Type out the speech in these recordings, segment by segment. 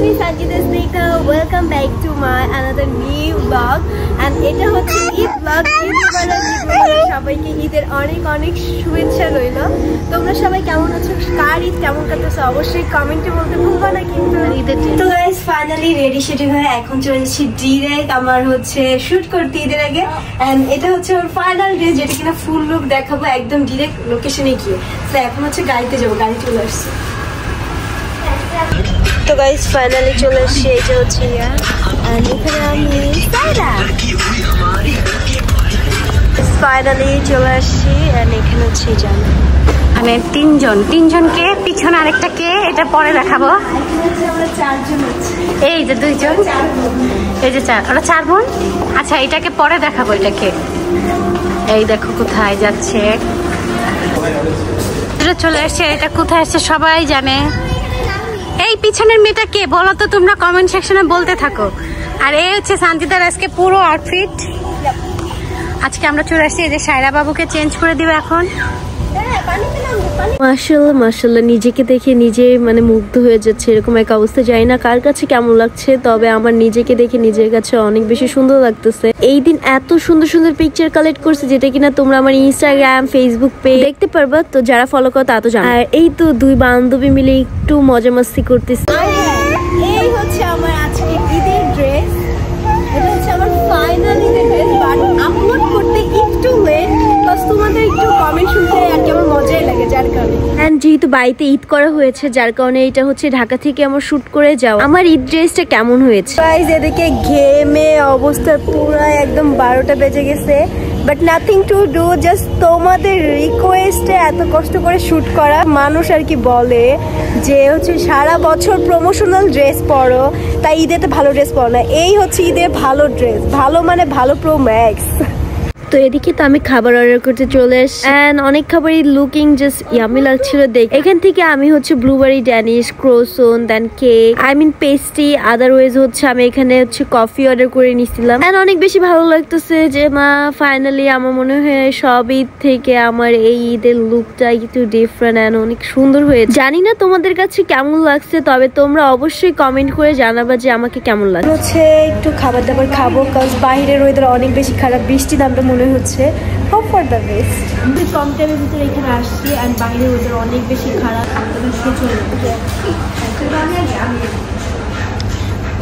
me Sanjita Snigdha. Welcome back to my another new vlog. And এটা হচ্ছে Eid vlog. সবাইকে ঈদের অনেক অনেক শুভেচ্ছা রইল। তোমরা সবাই কেমন আছো? কার ঈদ কেমন কাটতেছে অবশ্যই কমেন্টে বলতে ভুলবা না কিন্তু। ঈদের তো গাইস ফাইনালি রেডি সেটি হয়ে এখন চলে এসেছি ডিরেক্ট আমার হচ্ছে শুট করতে ঈদের আগে। এন্ড এটা হচ্ছে ওর ফাইনাল ডে যেটা কিনা ফুল লুক দেখাবো একদম ডিরেক্ট লোকেশনে গিয়ে। তো এখন হচ্ছে গাড়িতে যাবো, গাড়ি চলে আসছে। তো গাইস ফাইনালি চলে এসেছি, এটা হচ্ছে এখানে আমি ফাইনালি চলে আসছি এখানে হচ্ছে জানা মানে তিনজনকে পিছনে আরেকটা কে এটা পরে দেখাবো। এই যে দুইজন, এই যে চার, ওরা 4 বোন। আচ্ছা এটাকে পরে দেখাবো। এটাকে এই দেখো কোথায় যাচ্ছে, চলে আসছে। এটা কোথায় আসছে সবাই জানে। এই পিছনের মেয়েটা কে বলো তো তোমরা কমেন্ট সেকশনে বলতে থাকো। আর এই হচ্ছে সানজিদার আজকে পুরো আউটফিট। আজকে আমরা চলে আসছি এই যে সায়রা বাবুকে চেঞ্জ করে দিব এখন। মাশাআল্লাহ মাশাআল্লাহ, নিজেকে দেখে নিজে মানে মুগ্ধ হয়ে যাচ্ছে এরকম এক অবস্থা। জানি না কার কাছে কেমন লাগছে, তবে আমার নিজেকে দেখে নিজের কাছে অনেক বেশি সুন্দর লাগতেছে। এই দিন এত সুন্দর সুন্দর পিকচার কালেক্ট করছে যেটা কিনা তোমরা আমার ইনস্টাগ্রাম ফেসবুক পেজ দেখতে পারবা। তো যারা ফলো করো তা তো জানো। আর এই তো দুই বান্ধবী মিলে একটু মজা মাস্তি করতেছে। এই হচ্ছে আমার আজকে ঈদের ড্রেস। এটা হচ্ছে আমার ফাইনাল ঈদের ড্রেস, বাট আপলোড করতে একটু লেট, প্লাস তোমাদের একটু কমেন্ট শুনতে আর কি আমার মজাই লাগে যার কারণে। এন্ড যেহেতু বাড়িতে ঈদ করা হয়েছে যার কারণে এটা হচ্ছে ঢাকা থেকে আমার শুট করে যাওয়া। আমার ঈদ ড্রেসটা কেমন হয়েছে গাইস? এদিকে ঘেমে অবস্থা পুরো একদম 12টা বেজে গেছে, but nothing to do, just তোমাদের রিকোয়েস্টে এত কষ্ট করে শুট করা। মানুষ আর কি বলে যে হচ্ছে সারা বছর প্রমোশনাল ড্রেস পরো, তাই ঈদেতে ভালো ড্রেস পরো না। এই হচ্ছে ঈদের ভালো ড্রেস, ভালো মানে ভালো প্রো ম্যাক্স। তো এদিকে তো আমি খাবার অর্ডার করতে চলে এসেছি এন্ড অনেক খাবারই লুকিং জাস্ট ইয়ামি লাগছিল দেখে। এখান থেকে আমি হচ্ছে blueberry danish, croissant, then cake, I mean pastry, otherwise হচ্ছে আমি এখানে হচ্ছে কফি অর্ডার করে নিছিলাম। এন্ড অনেক বেশি ভালো লাগতেছে যে মা ফাইনালি আমার মনে হয় সব ঈদ থেকে আমার এই ঈদের লুকটা একটু ডিফারেন্ট এন্ড অনেক সুন্দর হয়েছে। জানি না তোমাদের কাছে কেমন লাগছে, তবে তোমরা অবশ্যই কমেন্ট করে জানাবা যে আমাকে কেমন লাগছে। হচ্ছে একটু খাবার দাবার খাবো, কারণ বাইরের ওয়েদার অনেক বেশি খারাপ, বৃষ্টি নামটা মনে হচ্ছে। Hope for the best. আমি কম টাইমের ভিতরে এখানে আসছি আর বাইরের ওয়েদার অনেক বেশি খারাপ।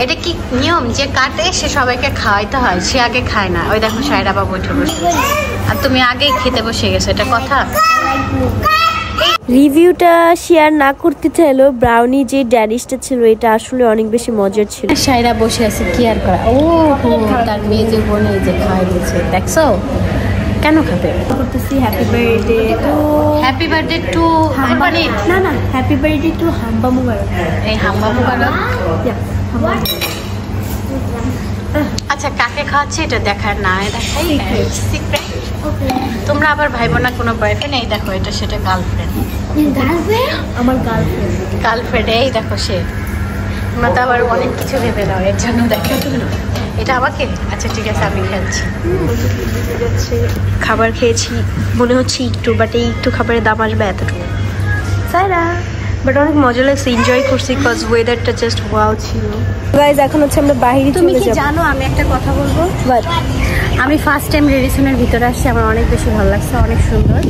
এটা কি নিয়ম যে কাটে সে সবাইকে খাওয়াইতে হয়, সে আগে খায় না? ওই দেখো সায়রা বাবু উঠে বসে আর তুমি আগেই খেতে বসে গেছো, এটা কথা? রিভিউটা শেয়ার না করতে চাইলেও ব্রাউনি যে ড্যানিশটা ছিল এটা আসলে অনেক বেশি মজার ছিল। সায়রা বসে আছে কি আর করা। ও তার মেয়ে যে বোনে যে খাওয়াই দিচ্ছে, দেখছো? কেন খাবে? করতেছি happy birthday to, happy birthday to মানে না না হ্যাপি বার্থডে টু হাম্বা মুবারক। এই হাম্বা মুবারক। আচ্ছা কাকে খাওয়াচ্ছে এটা দেখার না, দেখাই সিক্রেট। তোমরা আবার ভাইবো না কোনো বয়ফ্রেন্ড। এই দেখো এটা সেটা গার্লফ্রেন্ড। আমার গার্লফ্রেন্ড এই দেখো সে। তোমরা তো আবার অনেক কিছু ভেবে নাও এর জন্য। দেখো এটা আমাকে। আচ্ছা ঠিক আছে আমি খেলছি। খাবার খেয়েছি মনে হচ্ছে একটু, বাট এই একটু খাবারের দাম আসবে এতটুকু। সাইরা বাট অনেক মজা লাগছে, এনজয় করছি বিকজ ওয়েদারটা জাস্ট ওয়াও ছিল। গাইস এখন হচ্ছে আমরা বাইরে চলে যাব। তুমি কি জানো আমি একটা কথা বলবো? বাট আমি ফার্স্ট টাইম রেডিসনের ভিতরে আসছি, আমার অনেক বেশি ভালো লাগছে, অনেক সুন্দর।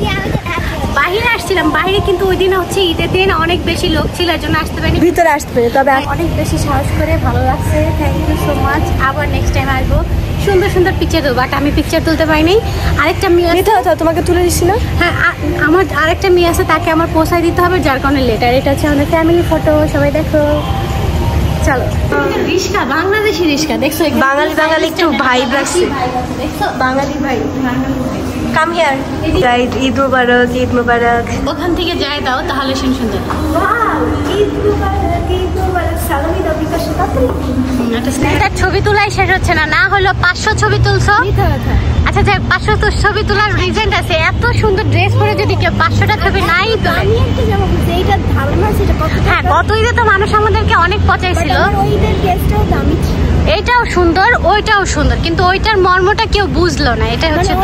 বাইরে আসছিলাম, বাইরে কিন্তু ওই দিন হচ্ছে ঈদের দিন অনেক বেশি লোক ছিল, এর জন্য আসতে পারিনি, ভিতরে আসতে পারি। তবে অনেক বেশি সাহস করে ভালো লাগছে। Thank you so much. আবার নেক্সট টাইম আসবো, সুন্দর সুন্দর পিকচার দেবো। বাট আমি পিকচার তুলতে পারিনি। আরেকটা মেয়ে তোমাকে তুলে দিচ্ছি না? হ্যাঁ আমার আরেকটা মেয়ে আছে, তাকে আমার পোষায় দিতে হবে, যার কারণে লেটার। এটা হচ্ছে আমাদের ফ্যামিলি ফটো, সবাই দেখো। চলো রিস্কা, বাংলাদেশি রিস্কা, দেখছো? বাঙালি একটু ভাইব লাগছে, বাঙালি ভাই। কাম হিয়ার গাইস, ঈদ মুবারক, ঈদ মুবারক। ওখান থেকে যাই দাও তাহলে শুনতে। ঈদ মুবারক, ঈদ মুবারক। সালামি দাও বিকাশে তাড়াতাড়ি। এটা ছবি তোলাই শেষ হচ্ছে না, না হলো 500 ছবি তুলছো। আচ্ছা যাক 500 ছবি তোলার রিজেন্ট আছে। এত সুন্দর ড্রেস পরে যদি কেউ 500টা ছবি নাই তোলে। হ্যাঁ গত ঈদে তো মানুষ আমাদেরকে অনেক পচাইছিল। এইটাও সুন্দর, ওইটাও সুন্দর, কিন্তু ওইটার মর্মটা কেউ বুঝলো না। এটা হচ্ছে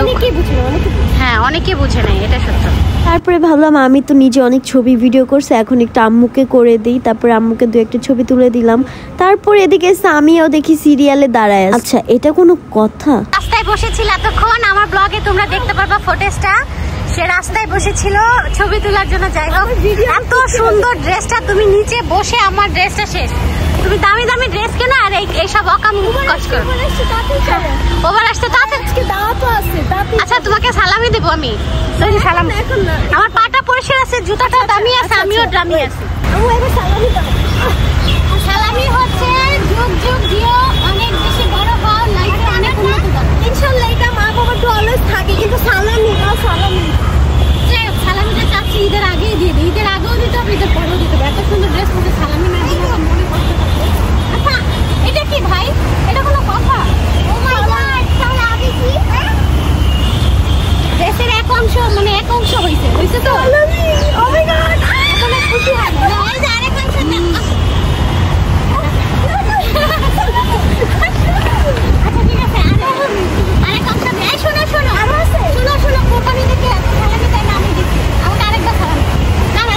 হ্যাঁ, অনেকে বুঝে নেয়, এটা সত্য। তারপরে ভাবলাম আমি তো নিজে অনেক ছবি ভিডিও করছি, এখন একটু আম্মুকে করে দিই। তারপরে আম্মুকে 2-1টা ছবি তুলে দিলাম। তারপর এদিকে আমিও দেখি সিরিয়ালে দাঁড়ায়। আচ্ছা, এটা কোনো কথা? রাস্তায় বসেছিল এতক্ষণ, আমার ব্লগে তোমরা দেখতে পারবা ফুটেজটা। সে রাস্তায় বসেছিল ছবি তোলার জন্য। যাই হোক, এত সুন্দর ড্রেসটা, তুমি নিচে বসে আমার ড্রেসটা শেষ। তুমি দামি দামি ড্রেস কেন আর এইসব অকাম কষ্ট করো। ওভার আসতে আচ্ছা, তোমাকে সালামি দেবো আমি। সালাম, আমার পাটা পরিষ্কার আছে, জুতাটা দামি আছে, আমিও দামি আছি। সালামি হচ্ছে যুগ যুগ দিও, অনেক বেশি বড় হও, লাইফে অনেক উন্নতি দাও ইনশাআল্লাহ। এটা মা বাবা তো অলওয়েজ থাকে, কিন্তু সালামি সালামিটা চাচ্ছি ঈদের আগেই দিয়ে দিই। ঈদের আগেও দিতে হবে, ঈদের পরেও দিতে হবে। এত সুন্দর ড্রেস মধ্যে সালামি না দিলে মনে কষ্ট থাকবে। আচ্ছা, এটা কি ভাই? এটা কোনো কথা? ও মাই গড, তাহলে আগে কি ড্রেসের এক অংশ, মানে এক অংশ হইছে তো। ও মাই গড, আসলে খুশি হয় না। এই যে আরেক অংশ না। আচ্ছা ঠিক আছে, আরেক অংশ দিয়ে। এই শোনো শোনো কোম্পানি থেকে সালামি তাই না আমি দিচ্ছি। আমাকে আরেকবার সালামি না না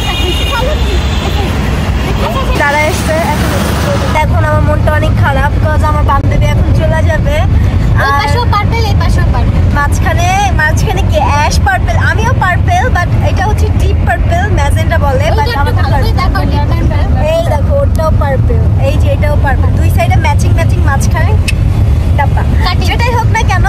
তারা এসছে। এখন আমার মনটা অনেক খারাপ, কারণ আমার বান্ধবী এখন চলে যাবে। মাঝখানে কি অ্যাশ পার্পল, আমিও পার্পল, বাট এটা হচ্ছে ডিপ পার্পল, ম্যাজেন্টা বলে। এই দেখো, ওটাও পার্পল, এই যে এটাও পার্পল, দুই সাইডে ম্যাচিং মাঝখানে ডাব্বা। যেটাই হোক না কেন,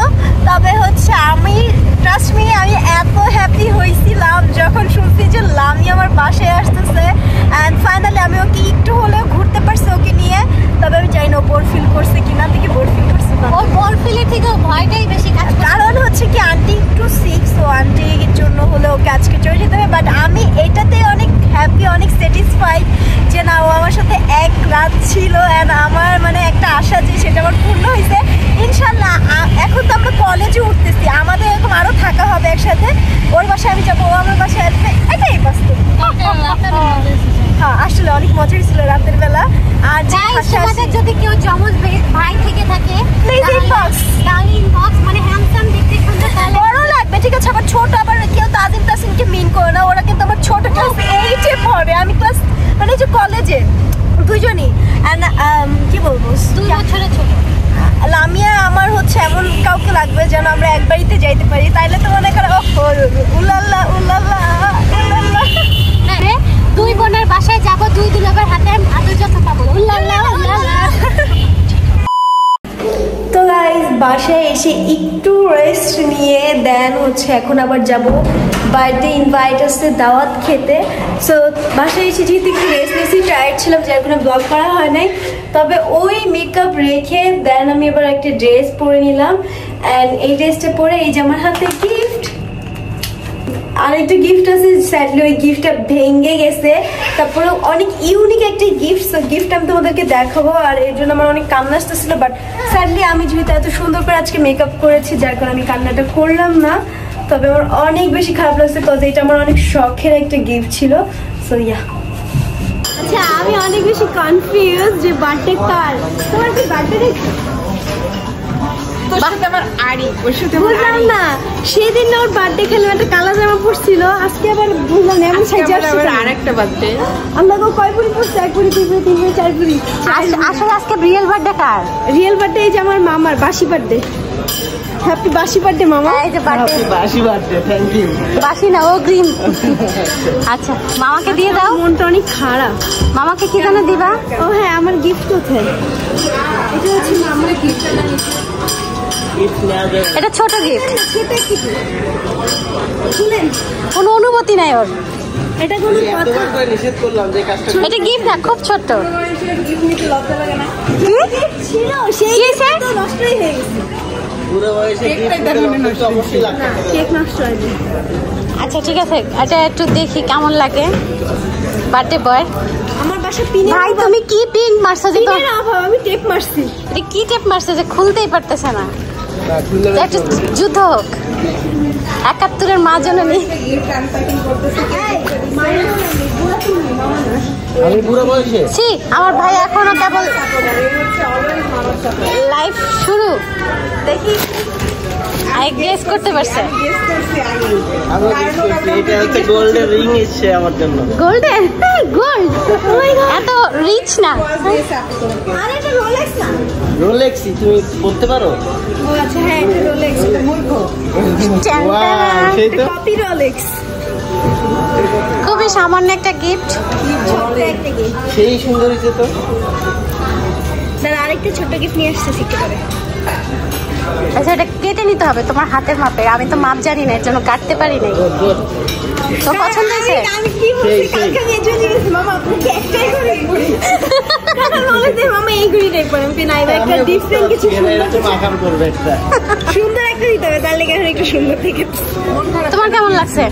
তবে হচ্ছে আমি ট্রাস্ট মি, আমি এত হ্যাপি হয়েছিলাম যখন শুনছি যে লামি আমার বাসায় আসতেছে। অ্যান্ড ফাইনালি আমি ওকে একটু হলেও ঘুরতে পারছি ওকে নিয়ে। তবে আমি জানি না বোর ফিল করছে কিনা, দেখি বোর ফিল করছে না। ওর বোর ফিলের থেকে ভয়টাই বেশি কাজ করে। কারণ হচ্ছে কি আন্টি একটু সিক, সো আন্টির জন্য হলে ওকে আজকে চলে যেতে হবে। বাট আমি এটাতে অনেক হ্যাপি, অনেক স্যাটিসফাইড যে না, ও আমার সাথে এক রাত ছিল। অ্যান্ড আমার মানে একটা আশা যে সেটা আমার পূর্ণ হয়েছে ইনশাল্লাহ। এখন তো আমরা কলেজে উঠতেছি, আমাদের এরকম আরো থাকা হবে একসাথে। ওর বাসায় আমি যাবো, ও আমার বাসায় আসবে, এটাই বাস্তব। হ্যাঁ, আসলে অনেক মজা হয়েছিল রাতের বেলা। আর যদি কেউ জমজ ভাই থেকে থাকে, মানে হ্যান্ডসাম দেখতে সুন্দর, তাহলে বড় লাগবে, ঠিক আছে। আবার ছোট, আবার কেউ তাজিম তাসিমকে মিন করে না, ওরা কিন্তু আমার ছোট ক্লাস 8-এ পড়ে, আমি ক্লাস মানে যে কলেজে দুইজনই। কি বলবো, 2 বছরের ছোট। লামিয়া আমার হচ্ছে এমন কাউকে লাগবে যেন আমরা এক বাড়িতে যাইতে পারি, তাইলে তো মনে করো উল্লাল্লাহ উল্লাল্লাহ উল্লাল্লাহ। 2 বোনের বাসায় যাবো, 2 দুলাভাইয়ের হাতে আদর পাবো, উল্লাল্লাহ উল্লাল্লাহ। তো গাইস, বাসায় এসে একটু রেস্ট নিয়ে দেন হচ্ছে এখন আবার যাব বার্থডে ইনভাইট আসতে, দাওয়াত খেতে। সো বাসায় এসে যেহেতু একটু রেস্ট নিয়েছি, টায়ার্ড ছিলাম, যার কোনো ব্লগ করা হয় নাই। তবে ওই মেকআপ রেখে দেন আমি এবার একটা ড্রেস পরে নিলাম। অ্যান্ড এই ড্রেসটা পরে এই যে আমার হাতে গিফট, আর একটা গিফট আছে, স্যাডলি ওই গিফটটা ভেঙে গেছে। তারপরে অনেক ইউনিক একটা গিফট, সো গিফট আমি তোমাদেরকে দেখাবো। আর এর জন্য আমার অনেক কান্না আসতেছিল, বাট স্যাডলি আমি যেহেতু এত সুন্দর করে আজকে মেকআপ করেছি, যার কারণে আমি কান্নাটা করলাম না। তবে আমার অনেক বেশি খারাপ লাগছে, কজ এটা আমার অনেক শখের একটা গিফট ছিল। সো ইয়া, আচ্ছা আমি অনেক বেশি কনফিউজ যে বার্থডে কার। তোমার কি বার্থডে? বুঝলাম না, সেদিন ওর বার্থডে খেলে একটা কালা জামা পরছিল, আজকে আবার বুঝলাম এমন সাইজ আসছে। আরেকটা বার্থডে আমরা কয় পুরি পড়ছে? 1 পুরি, 2 পুরি, 3 পুরি, 4 পুরি। আসলে আজকে রিয়েল বার্থডে কার? রিয়েল বার্থডে এই যে আমার মামার, বাসি বার্থডে। হ্যাপি বাসি বার্থডে মামা। এই যে বার্থডে, বাসি বার্থডে, থ্যাংক ইউ। বাসি না, ও গ্রিন। আচ্ছা, মামাকে দিয়ে দাও। মনটা অনেক খারাপ। মামাকে কি জানো দিবা? ও হ্যাঁ, আমার গিফট কোথায়? এটা হচ্ছে মামার গিফট। এটা ছোট গিফট, সেটা কি শুনেন, কোনো অনুমতি নাই ওর। এটা কোনো কথা? নিষেধ করলাম যে কাজটা, এটা গিফট না, খুব ছোট। গিফট নিতে লজ্জা লাগে না? ছিল সেই তো নষ্টই হয়ে গেছে। পুরো বয়সে গিফট অবশ্যই লাগবে, কেক নষ্ট হয়ে যায়। আচ্ছা ঠিক আছে, এটা একটু দেখি কেমন লাগে। বার্থডে বয়, আমার বাসা পিনে। ভাই তুমি কি পিন মারছো? যে পিনে না ভাই, আমি টেপ মারছি। এটা কি টেপ মারছো যে খুলতেই পারতেছে না? একটু যুদ্ধ হোক। 71-এর মা জননী। আমি পুরো বয়সে ছি, আমার ভাই এখনো কেবল লাইফ শুরু। দেখি আই গেস করতে পারছে। আমি এটা হচ্ছে গোল্ডেন রিং এসছে আমার জন্য। গোল্ডেন গোল্ড এত রিচ না। আর এটা রোলেক্স না? রোলেক্স তুমি পড়তে পারো? ও আচ্ছা হ্যাঁ এটা রোলেক্স, এটা মূর্খ। ওয়াও সেই তো কপি রোলেক্স। খুবই সামান্য একটা গিফট। ছোট্ট একটা গিফট। সেই সুন্দর হয়েছে তো। স্যার আরেকটা ছোট্ট গিফট নিয়ে আসছে শিখতে পারে। আচ্ছা এটা কেটে নিতে হবে তোমার হাতের মাপে। আমি তো মাপ জানি না, এর জন্য কাটতে পারি নাই। তো পছন্দ হয়েছে? আমি কি বলছি কালকে আমি এজন্য গেছি মামা আপনাকে একটাই করে পড়ি। কাকা বলে দে মামা এই ঘড়ি টাইপ পরে আমি না এবার একটা ডিফারেন্ট কিছু এরকম আকার করবে একটা সুন্দর একটা দিতে হবে, তাহলে কেন একটু সুন্দর থেকে। তোমার কেমন লাগছে?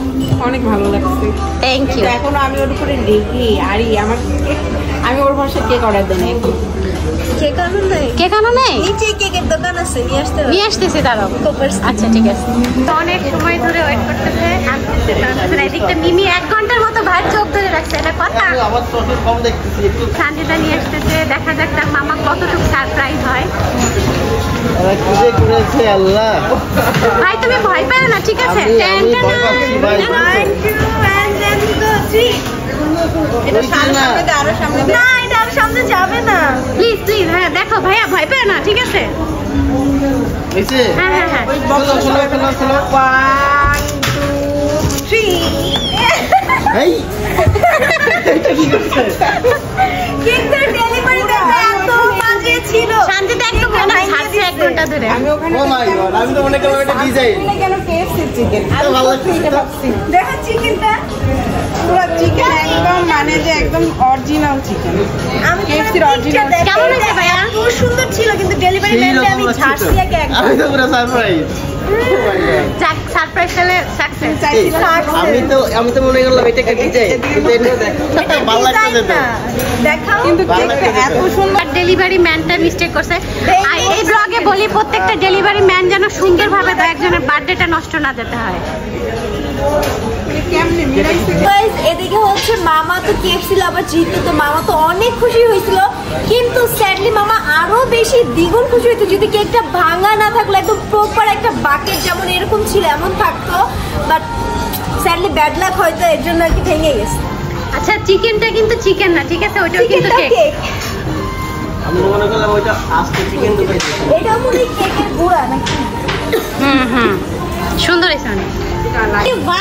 অনেক ভালো লাগছে। Thank you. এখন আমি ওর উপরে রেখে আরে আমি ওর ভাষায় কেক অর্ডার দেই। কেক আনো নাই? কেক আনো নেই? নিচে কেকের দোকান আছে, নিয়ে আসতে হবে। নিয়ে আসতেছি দাঁড়াও। আচ্ছা ঠিক আছে। তো অনেক সময় ধরে ওয়েট করতেছে, আনতেছে টানতেছে না। এদিকটা মিমি 1 ঘন্টার মতো ভাইয়ের চোখ ধরে রাখছে। এটা কথা আমার চোখে কম দেখতেছি একটু। সানজিদা নিয়ে আসতেছে, দেখা যাক তার মামা কতটুকু সারপ্রাইজ হয়। আমার খুঁজে করেছে আল্লাহ। ভাই তুমি ভয় পেও না, ঠিক আছে? আমি ভয় পাচ্ছি ভাই। 1 2 and then go 3 এটা সামনে দে, আরো সামনে দে। না এটা আর সামনে যাবে না। Please please. হ্যাঁ দেখো ভাইয়া ভয় পেও না, ঠিক আছে? হয়েছে? হ্যাঁ হ্যাঁ হ্যাঁ। চলো চলো চলো চলো। 1 2 3 এই এটা কি করছে? কেকটা ডেলিভারি দিতে এত বাজে ছিল। শান্তিতে একদম মনে ছাড়ছে 1 ঘন্টা ধরে। আমি ওখানে ও মাই গড, আমি তো মনে করলাম এটা ডিজাইন। কেন KFC চিকেন এটা ভালো লাগছে। দেখো চিকেনটা পুরো চিকেন একদম মানে যে একদম অরিজিনাল চিকেন। আমি KFC র original কেমন হয়েছে ভাইয়া? খুব সুন্দর ছিল, কিন্তু ডেলিভারি ম্যানকে আমি ঝাড়ছি আগে একদম। আমি তো পুরো সারপ্রাইজ। যাক সারপ্রাইজ হলে সাকসেস। আমি তো মনে করলাম এটা একটা ডিজাইন। কিন্তু এটা ভালো লাগছে তো। দেখাও কিন্তু কেকটা এত সুন্দর। ডেলিভারি ম্যানটা মিস্টেক করছে। আর এই ব্লগে বলি প্রত্যেকটা ডেলিভারি ম্যান যেন সুন্দরভাবে দেয়, একজনের বার্থডেটা নষ্ট না যেতে হয়। কেমনে মিলাইছে? গাইস এদিকে হচ্ছে মামা তো কেএফসি লাভার জিততো, তো মামা তো অনেক খুশি হয়েছিল, কিন্তু স্যাডলি মামা আরো বেশি দ্বিগুণ খুশি হইতো যদি কেকটা ভাঙা না থাকলো, একদম প্রপার একটা বাকেট যেমন এরকম ছিল এমন থাকতো। বাট স্যাডলি ব্যাড লাক হয়তো এর জন্য আর কি ভেঙে গেছে। আচ্ছা চিকেনটা কিন্তু চিকেন না, ঠিক আছে? ওইটাও কিন্তু চিকেনটা কেক। কেক, আমি মনে করলাম ওইটা আস্তে চিকেন ঢুকে দিয়েছে। এটাও মনে হয় কেকের গুঁড়া নাকি। হুম সুন্দর হয়েছে অনেক।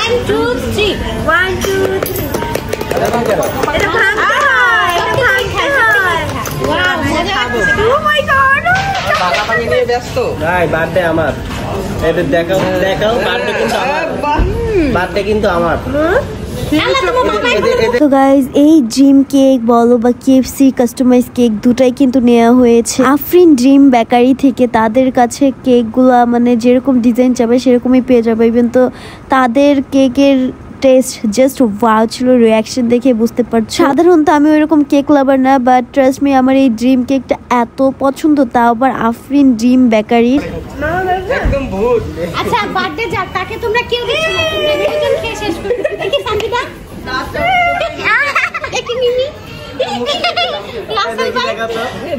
1 2 3 1 2 3 এটা ভাঙতে হয়, এটা ভাঙতে হয়। ওয়াও মজা লাগছে। ও মাই গড, পাকাপাকি নিয়ে ব্যস্ত। ভাই বার্থডে আমার। এটা দেখাও দেখাও, বার্থডে কিন্তু আমার। বার্থডে কিন্তু আমার। তো গাইজ এই ড্রিম কেক বলো বা কেএফসি কাস্টমাইজ কেক দুটাই কিন্তু নেওয়া হয়েছে আফরিন ড্রিম বেকারি থেকে। তাদের কাছে কেকগুলো মানে যেরকম ডিজাইন চাবে সেরকমই পেয়ে যাবে। ইভেন তো তাদের কেকের টেস্ট জাস্ট ওয়াও ছিল, রিয়াকশন দেখে বুঝতে পারছো। সাধারণত আমি ওইরকম কেক লাভার না, বাট ট্রাস্ট মি আমার এই ড্রিম কেকটা এত পছন্দ, তাও আবার আফরিন ড্রিম বেকারির। একদম ভূত। আচ্ছা বার্থডে যাক, তাকে তোমরা কেউ দিচ্ছ না, তোমরা দুজন খেয়ে শেষ করতেছো। দেখি সানজিদা দেখি মিমি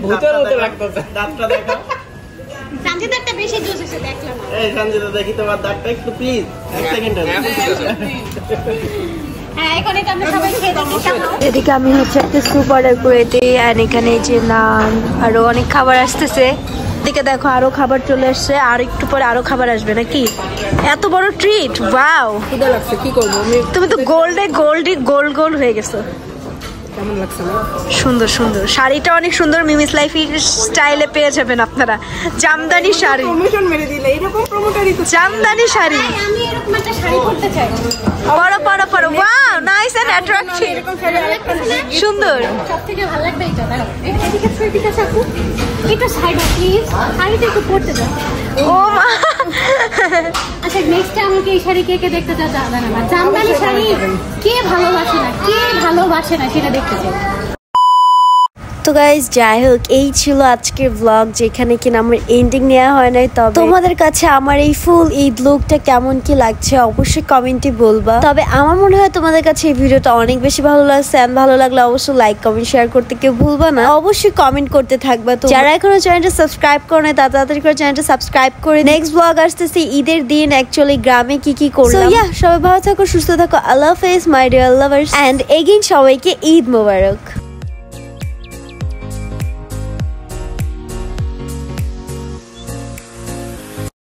ভূতের মতো লাগতেছে। দাঁতটা দেখাও। সানজিদা একটা বেশি জোশ এসে দেখলাম। এই সঞ্জিতা দেখি তোমার দাঁতটা একটু প্লিজ। 1 সেকেন্ড। হ্যাঁ এখন এটা আমরা সবাই খেয়ে দেখি কেমন। এদিকে আমি হচ্ছে একটা স্যুপ অর্ডার করে দিই, অ্যান্ড এখানে যে নান আরো অনেক খাবার আসতেছে। এদিকে দেখো আরো খাবার চলে আসছে, আর একটু পরে আরো খাবার আসবে নাকি। এত বড় ট্রিট, ওয়াও। ক্ষুধা লাগছে, কি করবো আমি। তুমি তো গোল্ড হয়ে গেছো। কেমন লাগছে না? সুন্দর সুন্দর শাড়িটা অনেক সুন্দর, মিমিস লাইফ স্টাইলে পেয়ে যাবেন আপনারা। জামদানি শাড়ি, প্রমোশন মেরে দিলে এরকম প্রমোটারই তো। জামদানি শাড়ি। আমি এরকম একটা শাড়ি পরতে চাই। পরো ওয়াও, নাইস এন্ড অ্যাট্রাকটিভ, এরকম শাড়ি আরেকটা সুন্দর। সবথেকে ভালো লাগবে এটা। দাঁড়াও এদিকে আপু, এটা সাইড প্লিজ। শাড়িটা একটু পরতে দাও। ও মা, আচ্ছা নেক্সট আমাকে এই শাড়ি কে কে দেখতে চাও জানা না। জামদানি শাড়ি কে ভালোবাসে না, কে ভালোবাসে না সেটা দেখতে চাই। তো গাইস যাই হোক, এই ছিল আজকের ব্লগ, যেখানে কিনা আমার এন্ডিং নেওয়া হয় নাই। তবে তোমাদের কাছে আমার এই ফুল ঈদ লুকটা কেমন কি লাগছে অবশ্যই কমেন্টে বলবা। তবে আমার মনে হয় তোমাদের কাছে এই ভিডিওটা অনেক বেশি ভালো লাগছে। এন্ড ভালো লাগলে অবশ্যই লাইক কমেন্ট শেয়ার করতে কেউ ভুলবা না। অবশ্যই কমেন্ট করতে থাকবা। তো যারা এখনো চ্যানেলটা সাবস্ক্রাইব করে নাই তাড়াতাড়ি করে চ্যানেলটা সাবস্ক্রাইব করে। নেক্সট ব্লগ আসতেছে ঈদের দিন, অ্যাকচুয়ালি গ্রামে কি কি করলাম। সবাই ভালো থাকো, সুস্থ থাকো। আল্লাহ হাফেজ my dear lovers, and again সবাইকে ঈদ মোবারক।